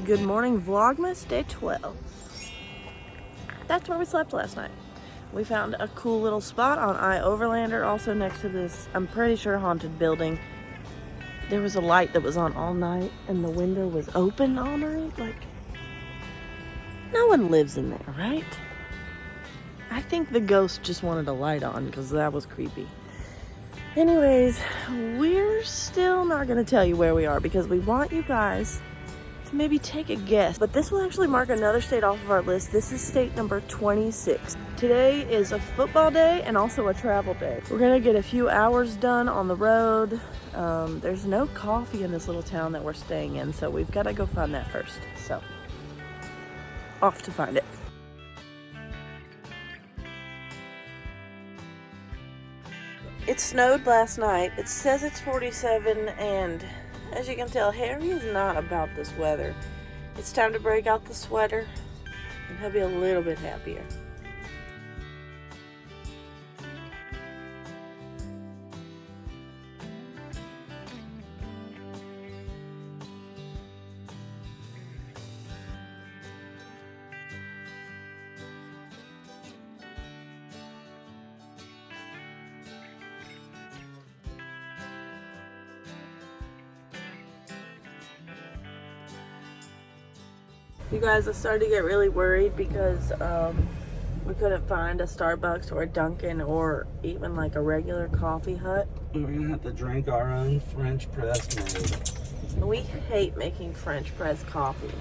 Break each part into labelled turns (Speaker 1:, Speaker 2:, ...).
Speaker 1: Good morning, Vlogmas, day 12. That's where we slept last night. We found a cool little spot on I-Overlander, also next to this, I'm pretty sure, haunted building. There was a light that was on all night, and the window was open all night. Like, no one lives in there, right? I think the ghost just wanted a light on, because that was creepy. Anyways, we're still not going to tell you where we are, because we want you guys to maybe take a guess. But this will actually mark another state off of our list. This is state number 26. Today is a football day and also a travel day. We're gonna get a few hours done on the road. There's no coffee in this little town that we're staying in, so we've got to go find that first. So, off to find it. It snowed last night. It says it's 47, and as you can tell, Harry is not about this weather. It's time to break out the sweater, and he'll be a little bit happier. You guys, I started to get really worried because we couldn't find a Starbucks or a Dunkin' or even like a regular coffee hut.
Speaker 2: We're gonna have to drink our own French press made.
Speaker 1: We hate making French press coffee.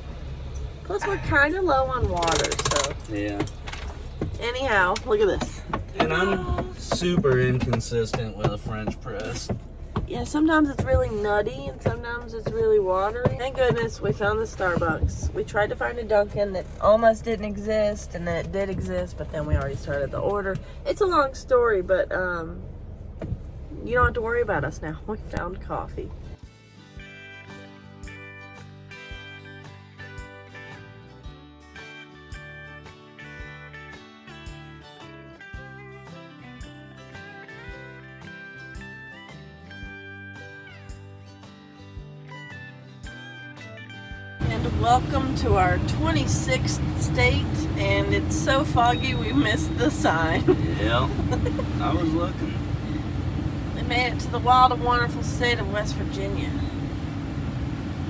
Speaker 1: Plus, we're kind of low on water, so.
Speaker 2: Yeah.
Speaker 1: Anyhow, look at this.
Speaker 2: And I'm super inconsistent with a French press.
Speaker 1: Yeah, sometimes it's really nutty and sometimes it's really watery. Thank goodness we found the Starbucks. We tried to find a Dunkin' that almost didn't exist, and then it did exist, but then we already started the order. It's a long story, but you don't have to worry about us now. We found coffee. Welcome to our 26th state, and it's so foggy we missed the sign.
Speaker 2: Yeah, I was looking.
Speaker 1: We made it to the wild and wonderful state of West Virginia.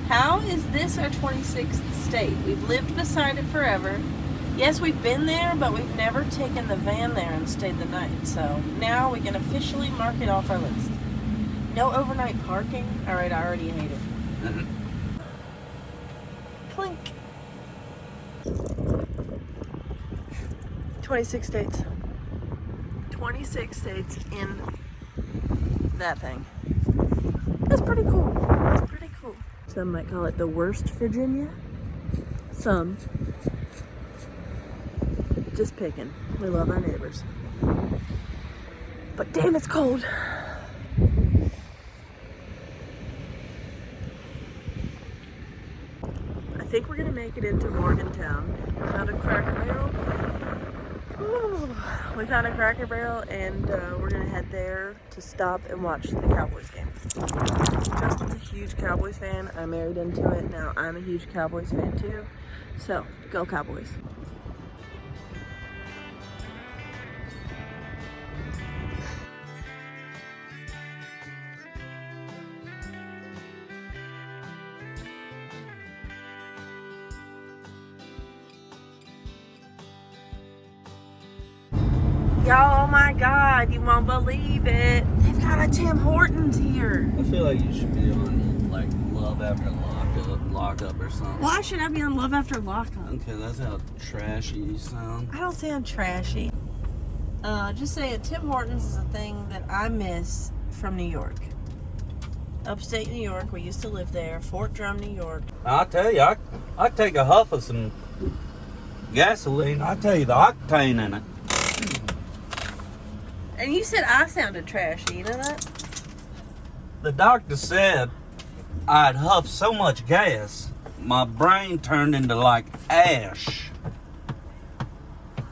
Speaker 1: How is this our 26th state? We've lived beside it forever. Yes, we've been there, but we've never taken the van there and stayed the night. So now we can officially mark it off our list. No overnight parking? Alright, I already hate it. Clink. 26 states. 26 states in that thing. That's pretty cool. That's pretty cool. Some might call it the worst Virginia. Some. Just picking. We love our neighbors. But damn, it's cold. I think we're gonna make it into Morgantown. We found a Cracker Barrel. Ooh, we found a Cracker Barrel, and we're gonna head there to stop and watch the Cowboys game. Justin's a huge Cowboys fan. I married into it. Now I'm a huge Cowboys fan too. So, go Cowboys. Y'all, oh my God, you won't believe it. They've got a Tim Hortons here.
Speaker 2: I feel like you should be on like Love After Lockup or something.
Speaker 1: Why should I be on Love After Lockup?
Speaker 2: Okay, that's how trashy you sound.
Speaker 1: I don't sound trashy. Just saying, Tim Hortons is a thing that I miss from New York. Upstate New York, we used to live there. Fort Drum, New York.
Speaker 2: I'll tell you, I take a huff of some gasoline. I tell you the octane in it.
Speaker 1: And you said I sounded trashy, you know that?
Speaker 2: The doctor said I'd huffed so much gas, my brain turned into like ash.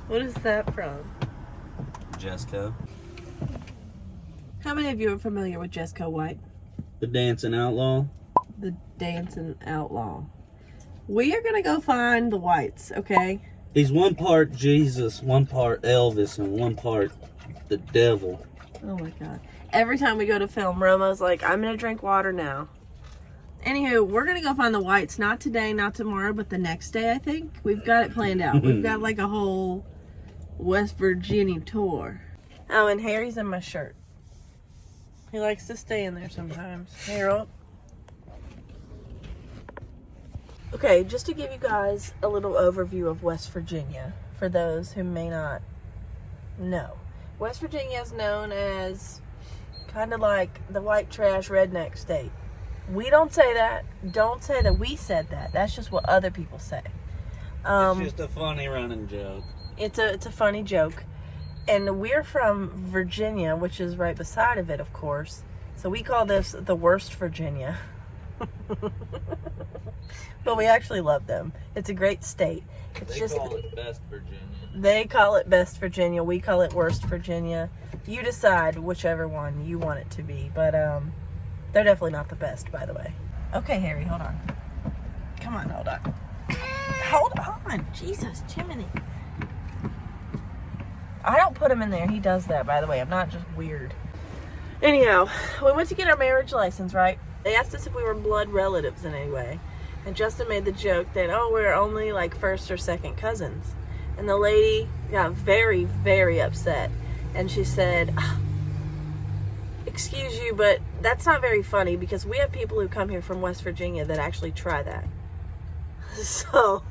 Speaker 1: What is that from?
Speaker 2: Jesco.
Speaker 1: How many of you are familiar with Jesco White?
Speaker 2: The dancing outlaw.
Speaker 1: The dancing outlaw. We are gonna go find the Whites, okay?
Speaker 2: He's one part Jesus, one part Elvis, and one part the devil.
Speaker 1: Oh my god. Every time we go to film, Romo's like, I'm gonna drink water now. Anywho, we're gonna go find the Whites. Not today, not tomorrow, but the next day, I think. We've got it planned out. We've got like a whole West Virginia tour. Oh, and Harry's in my shirt. He likes to stay in there sometimes. Harold. Okay, just to give you guys a little overview of West Virginia, for those who may not know. West Virginia is known as kind of like the white trash redneck state. We don't say that. Don't say that we said that. That's just what other people say.
Speaker 2: It's just a funny running joke.
Speaker 1: It's a funny joke. And we're from Virginia, which is right beside of it, of course. So we call this the worst Virginia. But we actually love them. It's a great state.
Speaker 2: They call it best Virginia.
Speaker 1: They call it best Virginia. We call it worst Virginia. You decide whichever one you want it to be. But they're definitely not the best, by the way. Okay, Harry, hold on. Come on, hold on. Hold on. Jesus, Jiminy. I don't put him in there. He does that, by the way. I'm not just weird. Anyhow, we went to get our marriage license, right? They asked us if we were blood relatives in any way. And Justin made the joke that, oh, we're only like first or second cousins. And the lady got very, very upset. And she said, excuse you, but that's not very funny because we have people who come here from West Virginia that actually try that. So.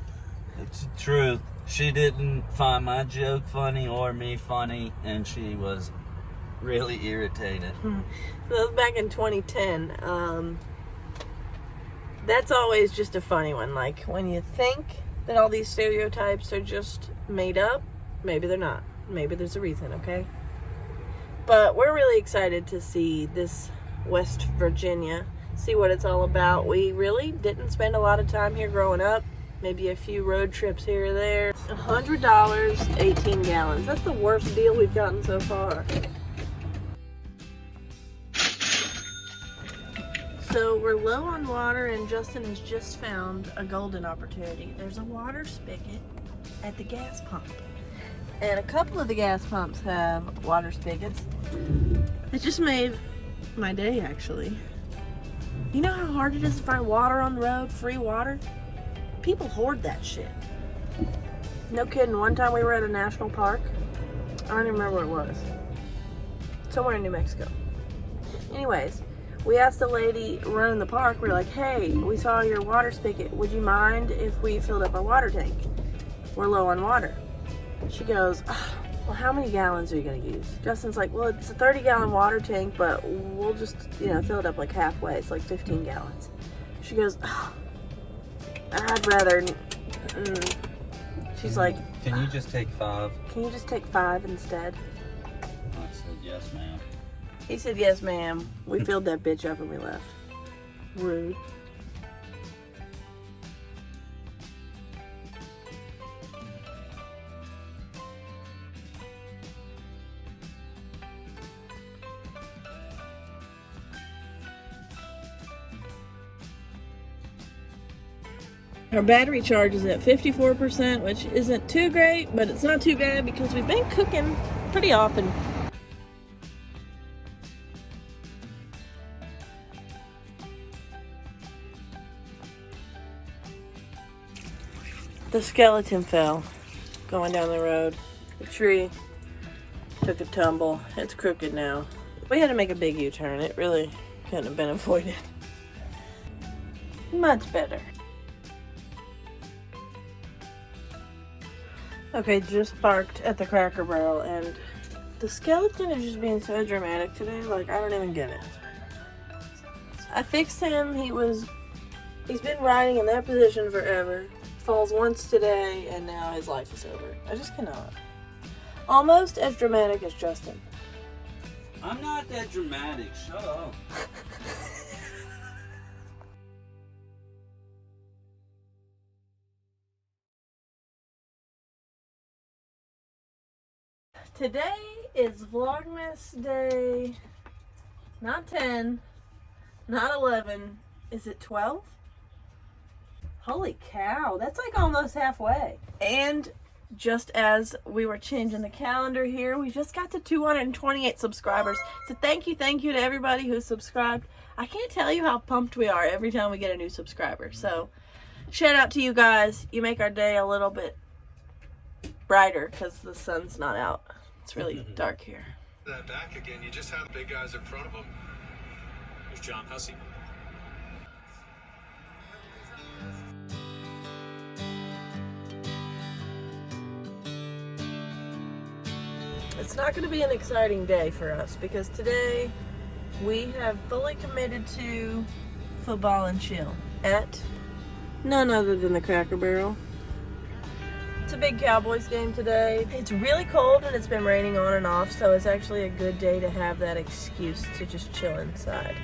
Speaker 2: It's the truth. She didn't find my joke funny or me funny, and she was really irritated.
Speaker 1: So that was back in 2010. That's always just a funny one. Like, when you think that all these stereotypes are just made up, maybe they're not. Maybe there's a reason, okay? But we're really excited to see this West Virginia, see what it's all about. We really didn't spend a lot of time here growing up. Maybe a few road trips here or there. $100, 18 gallons. That's the worst deal we've gotten so far. So we're low on water and Justin has just found a golden opportunity. There's a water spigot at the gas pump. And a couple of the gas pumps have water spigots. It just made my day, actually. You know how hard it is to find water on the road, free water? People hoard that shit. No kidding, one time we were at a national park. I don't even remember where it was. Somewhere in New Mexico. Anyways, we asked the lady running the park, we're like, hey, we saw your water spigot. Would you mind if we filled up our water tank? We're low on water. She goes, well, how many gallons are you gonna use? Justin's like, well, it's a 30-gallon water tank, but we'll just, fill it up like halfway. It's like 15 gallons. She goes, I'd rather, She's like,
Speaker 2: can you just take 5?
Speaker 1: Can you just take 5 instead?
Speaker 2: I said, yes, ma'am.
Speaker 1: He said, yes, ma'am. We filled that bitch up and we left. Rude. Our battery charge is at 54%, which isn't too great, but it's not too bad because we've been cooking pretty often. The skeleton fell going down the road. The tree took a tumble. It's crooked now. We had to make a big U-turn. It really couldn't have been avoided. Much better. Okay, just parked at the Cracker Barrel, and the skeleton is just being so dramatic today. Like, I don't even get it. I fixed him. He's been riding in that position forever. Falls once today, and now his life is over. I just cannot. Almost as dramatic as Justin.
Speaker 2: I'm not that dramatic. Shut up.
Speaker 1: Today is Vlogmas day, not 10, not 11, is it 12? Holy cow, that's like almost halfway. And just as we were changing the calendar here, we just got to 228 subscribers. So thank you to everybody who subscribed. I can't tell you how pumped we are every time we get a new subscriber. So shout out to you guys. You make our day a little bit brighter because the sun's not out. It's really dark here.
Speaker 3: That back again, you just have big guys in front of them. Here's John Hussey.
Speaker 1: It's not going to be an exciting day for us because today we have fully committed to football and chill at none other than the Cracker Barrel. It's a big Cowboys game today. It's really cold and it's been raining on and off, so it's actually a good day to have that excuse to just chill inside.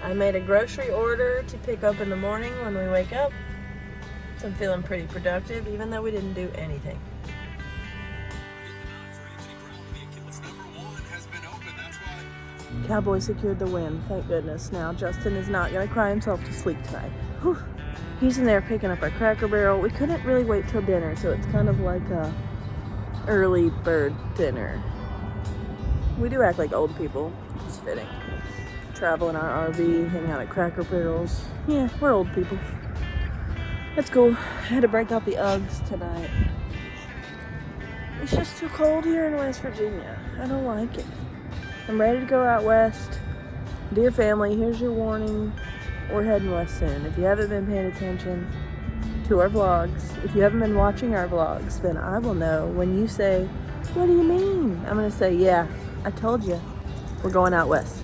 Speaker 1: I made a grocery order to pick up in the morning when we wake up, so I'm feeling pretty productive even though we didn't do anything. Cowboys secured the win, thank goodness. Now Justin is not going to cry himself to sleep tonight. Whew. He's in there picking up our Cracker Barrel. We couldn't really wait till dinner, so it's kind of like a early bird dinner. We do act like old people. It's fitting. Travel in our RV, hang out at Cracker Barrels. Yeah, we're old people. That's cool. I had to break out the Uggs tonight. It's just too cold here in West Virginia. I don't like it. I'm ready to go out west. Dear family, here's your warning. We're heading west soon. If you haven't been paying attention to our vlogs, if you haven't been watching our vlogs, then I will know when you say, what do you mean? I'm going to say, yeah, I told you. We're going out west.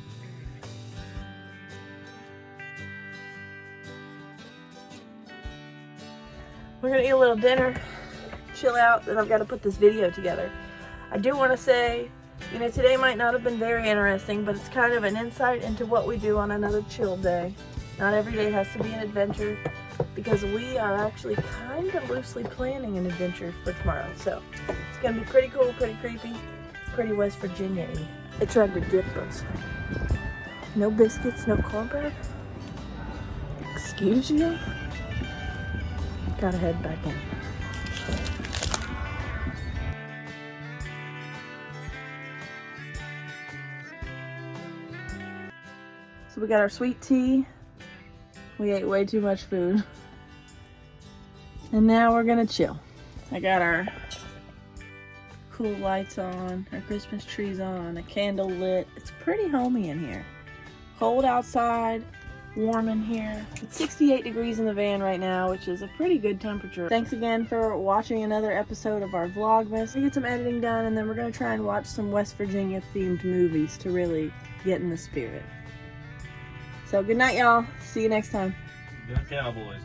Speaker 1: We're going to eat a little dinner, chill out, then I've got to put this video together. I do want to say, you know, today might not have been very interesting, but it's kind of an insight into what we do on another chill day. Not every day has to be an adventure because we are actually kind of loosely planning an adventure for tomorrow. So it's going to be pretty cool, pretty creepy, pretty West Virginia-y. It's ridiculous. No biscuits, no cornbread? Excuse you? Gotta head back in. So we got our sweet tea. We ate way too much food. And now we're gonna chill. I got our cool lights on, our Christmas trees on, a candle lit. It's pretty homey in here. Cold outside, warm in here. It's 68 degrees in the van right now, which is a pretty good temperature. Thanks again for watching another episode of our Vlogmas. We get some editing done and then we're gonna try and watch some West Virginia themed movies to really get in the spirit. So good night, y'all. See you next time.
Speaker 2: Good Cowboys.